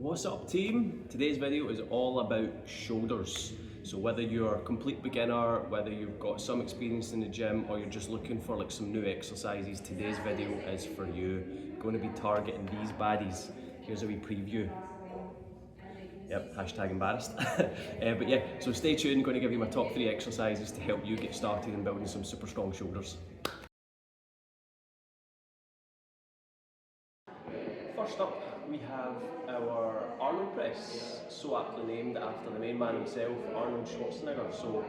What's up team? Today's video is all about shoulders. So whether you're a complete beginner, whether you've got some experience in the gym, or you're just looking for like some new exercises, today's video is for you. Going to be targeting these baddies. Here's a wee preview. Yep, hashtag embarrassed. But yeah, so stay tuned, going to give you my top 3 exercises to help you get started in building some super strong shoulders. First up, we have our Arnold press, so aptly named after the main man himself, Arnold Schwarzenegger. So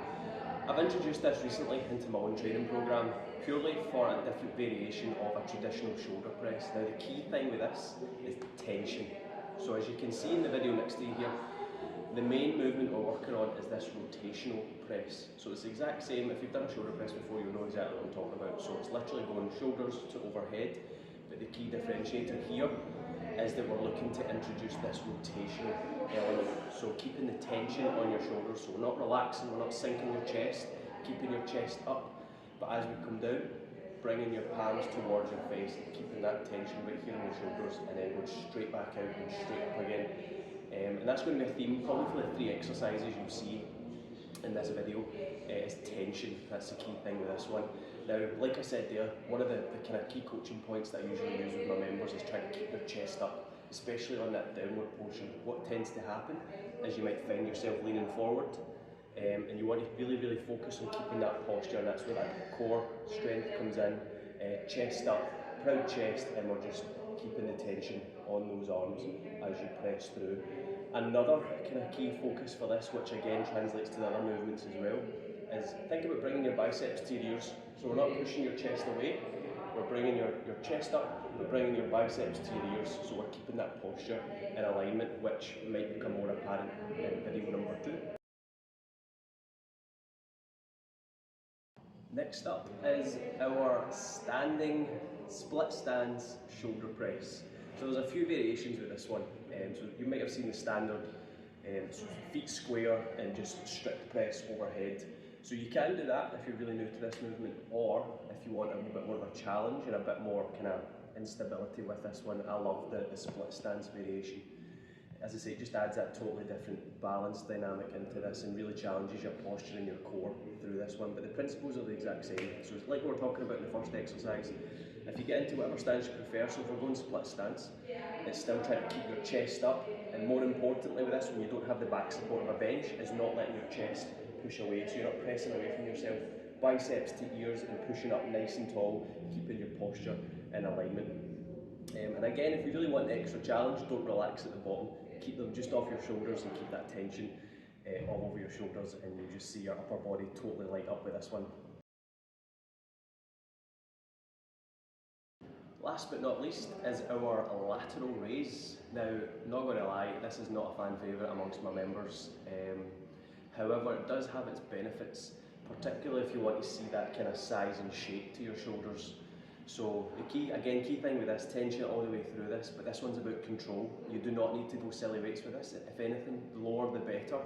I've introduced this recently into my own training program, purely for a different variation of a traditional shoulder press. Now the key thing with this is tension. So as you can see in the video next to you here, the main movement we're working on is this rotational press. So it's the exact same. If you've done a shoulder press before, you'll know exactly what I'm talking about. So it's literally going shoulders to overhead, but the key differentiator here is that we're looking to introduce this rotational element. So keeping the tension on your shoulders, so we're not relaxing, we're not sinking your chest, keeping your chest up, but as we come down, bringing your palms towards your face, keeping that tension right here on your shoulders, and then going straight back out and straight up again. And that's going to be a theme probably for the 3 exercises you'll see in this video, is tension. That's the key thing with this one. Now, like I said there, one of the kind of key coaching points that I usually use with my members is trying to keep their chest up, especially on that downward portion. What tends to happen is you might find yourself leaning forward, and you want to really focus on keeping that posture, and that's where that core strength comes in. Chest up, proud chest, and we're just keeping the tension on those arms as you press through. Another kind of key focus for this, which again translates to the other movements as well, is think about bringing your biceps to your ears. So we're not pushing your chest away, we're bringing your chest up, we're bringing your biceps to your ears, so we're keeping that posture in alignment, which might become more apparent in video number 2. Next up is our standing split stance shoulder press. So there's a few variations with this one. So you might have seen the standard so feet square and just strict press overhead. So you can do that if you're really new to this movement, or if you want a bit more of a challenge and a bit more kind of instability with this one, I love the split stance variation. As I say, it just adds that totally different balance dynamic into this and really challenges your posture and your core through this one. But the principles are the exact same. So it's like we were talking about in the first exercise. If you get into whatever stance you prefer, so if we're going split stance, it's still trying to keep your chest up. And more importantly with this, when you don't have the back support of a bench, is not letting your chest push away. So you're not pressing away from yourself. Biceps to ears and pushing up nice and tall, keeping your posture in alignment. And again, if you really want an extra challenge, don't relax at the bottom. Keep them just off your shoulders and keep that tension all over your shoulders, and you just see your upper body totally light up with this one. Last but not least is our lateral raise. Now, not going to lie, this is not a fan favourite amongst my members. However, it does have its benefits, particularly if you want to see that kind of size and shape to your shoulders. So the key thing with this, tension all the way through this, but this one's about control. You do not need to go silly weights with this. If anything, the lower the better,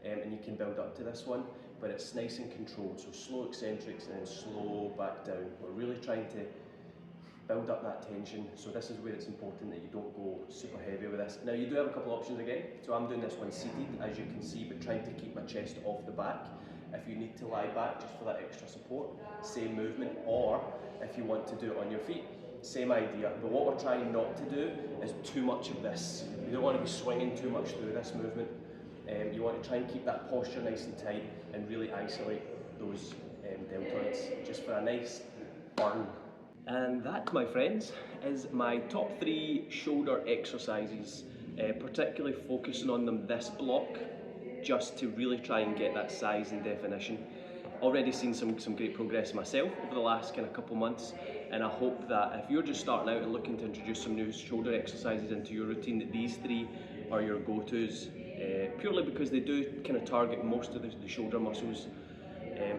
and you can build up to this one, but it's nice and controlled. So slow eccentrics and then slow back down. We're really trying to build up that tension, so this is where it's important that you don't go super heavy with this. Now you do have a couple options again, so I'm doing this one seated, as you can see, but trying to keep my chest off the back. If you need to lie back just for that extra support, same movement, or if you want to do it on your feet, same idea. But what we're trying not to do is too much of this. You don't want to be swinging too much through this movement. You want to try and keep that posture nice and tight and really isolate those deltoids just for a nice burn. And that, my friends, is my top 3 shoulder exercises, particularly focusing on them this block, just to really try and get that size and definition. Already seen some great progress myself over the last kind of couple months, and I hope that if you're just starting out and looking to introduce some new shoulder exercises into your routine, that these 3 are your go-tos, purely because they do kind of target most of the shoulder muscles,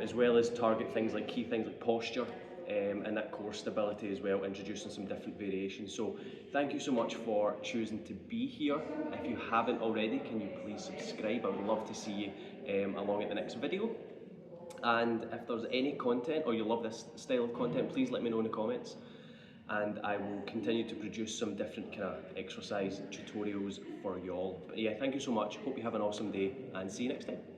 as well as target key things like posture, and that core stability as well, introducing some different variations. So thank you so much for choosing to be here. If you haven't already, can you please subscribe? I would love to see you along at the next video. And if there's any content, or you love this style of content, please let me know in the comments. and I will continue to produce some different kind of exercise tutorials for y'all. But yeah, thank you so much. Hope you have an awesome day and see you next time.